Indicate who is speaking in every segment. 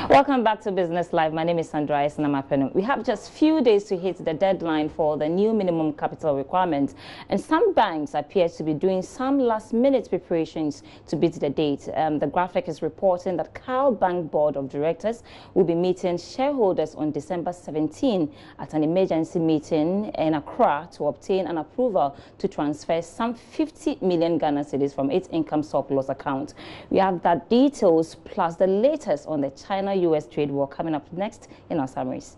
Speaker 1: Welcome back to Business Live. My name is Sandra Isnamapenu. We have just few days to hit the deadline for the new minimum capital requirement, and some banks appear to be doing some last-minute preparations to beat the date. The graphic is reporting that Cal Bank Board of Directors will be meeting shareholders on December 17 at an emergency meeting in Accra to obtain an approval to transfer some 50 million Ghana cedis from its income surplus account. We have that details plus the latest on the China-US trade war coming up next in our summaries.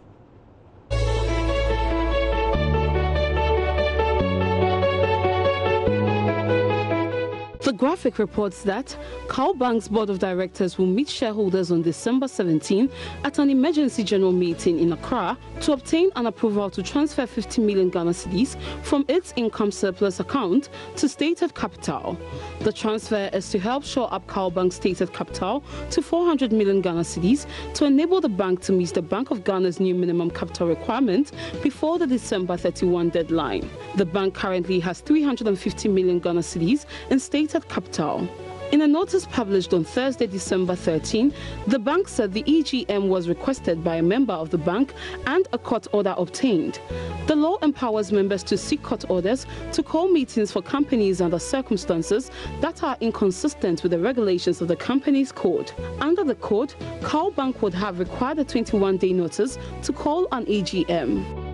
Speaker 2: The graphic reports that Cal Bank's Board of Directors will meet shareholders on December 17 at an emergency general meeting in Accra to obtain an approval to transfer 50 million Ghana cedis from its income surplus account to stated capital. The transfer is to help shore up Cal Bank's stated capital to 400 million Ghana cedis to enable the bank to meet the Bank of Ghana's new minimum capital requirement before the December 31 deadline. The bank currently has 350 million Ghana cedis in stated capital. In a notice published on Thursday, December 13, the bank said the EGM was requested by a member of the bank and a court order obtained. The law empowers members to seek court orders to call meetings for companies under circumstances that are inconsistent with the regulations of the company's code. Under the code, Cal Bank would have required a 21-day notice to call an EGM.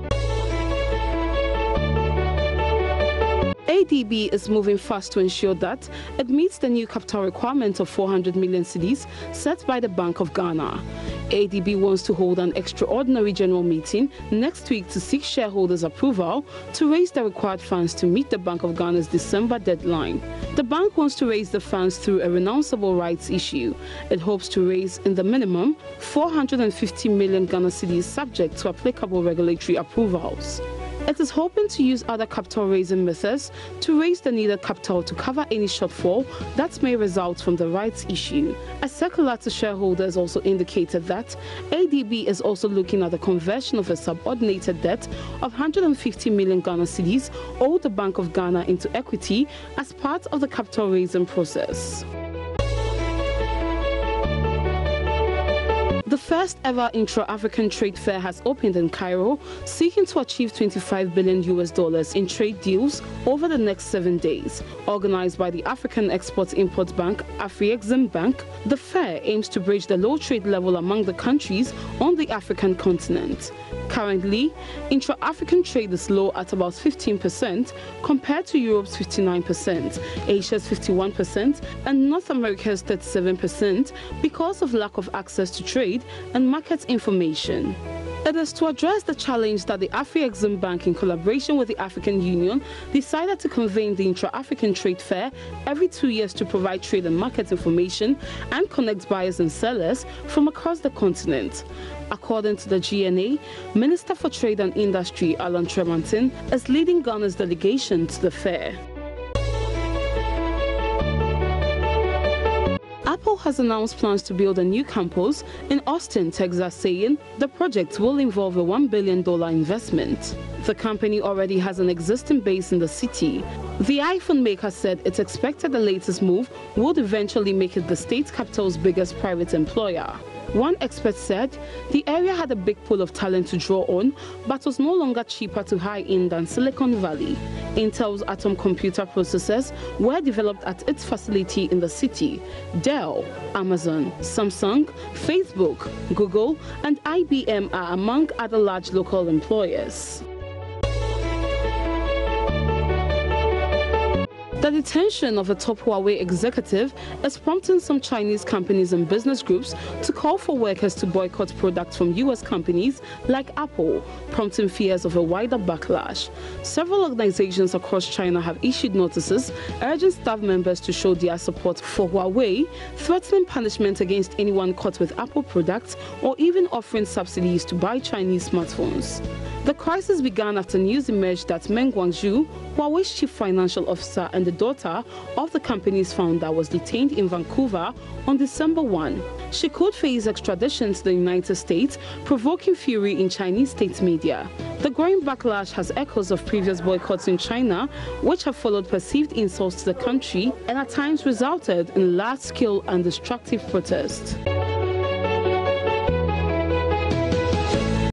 Speaker 2: ADB is moving fast to ensure that it meets the new capital requirement of 400 million cedis set by the Bank of Ghana. ADB wants to hold an extraordinary general meeting next week to seek shareholders' approval to raise the required funds to meet the Bank of Ghana's December deadline. The bank wants to raise the funds through a renounceable rights issue. It hopes to raise, in the minimum, 450 million Ghana cedis subject to applicable regulatory approvals. It is hoping to use other capital-raising methods to raise the needed capital to cover any shortfall that may result from the rights issue. A circular to shareholders also indicated that ADB is also looking at the conversion of a subordinated debt of 150 million Ghana cedis owed the Bank of Ghana into equity as part of the capital-raising process. The first ever intra-African trade fair has opened in Cairo, seeking to achieve $25 billion in trade deals over the next 7 days. Organized by the African Export-Import Bank, Afrexim Bank, the fair aims to bridge the low trade level among the countries on the African continent. Currently, intra-African trade is low at about 15% compared to Europe's 59%, Asia's 51%, and North America's 37% because of lack of access to trade and market information. It is to address the challenge that the Afrexim Bank, in collaboration with the African Union, decided to convene the Intra-African Trade Fair every 2 years to provide trade and market information and connect buyers and sellers from across the continent. According to the GNA, Minister for Trade and Industry Alan Tremantin is leading Ghana's delegation to the fair. Apple has announced plans to build a new campus in Austin, Texas, saying the project will involve a $1 billion investment. The company already has an existing base in the city. The iPhone maker said it expected the latest move would eventually make it the state capital's biggest private employer. One expert said the area had a big pool of talent to draw on, but was no longer cheaper to hire in than Silicon Valley. Intel's Atom computer processors were developed at its facility in the city. Dell, Amazon, Samsung, Facebook, Google, and IBM are among other large local employers. The detention of a top Huawei executive is prompting some Chinese companies and business groups to call for workers to boycott products from U.S. companies like Apple, prompting fears of a wider backlash. Several organizations across China have issued notices urging staff members to show their support for Huawei, threatening punishment against anyone caught with Apple products or even offering subsidies to buy Chinese smartphones. The crisis began after news emerged that Meng Wanzhou, Huawei's chief financial officer and the daughter of the company's founder, was detained in Vancouver on December 1. She could face extradition to the United States, provoking fury in Chinese state media. The growing backlash has echoes of previous boycotts in China, which have followed perceived insults to the country and at times resulted in large-scale and destructive protests.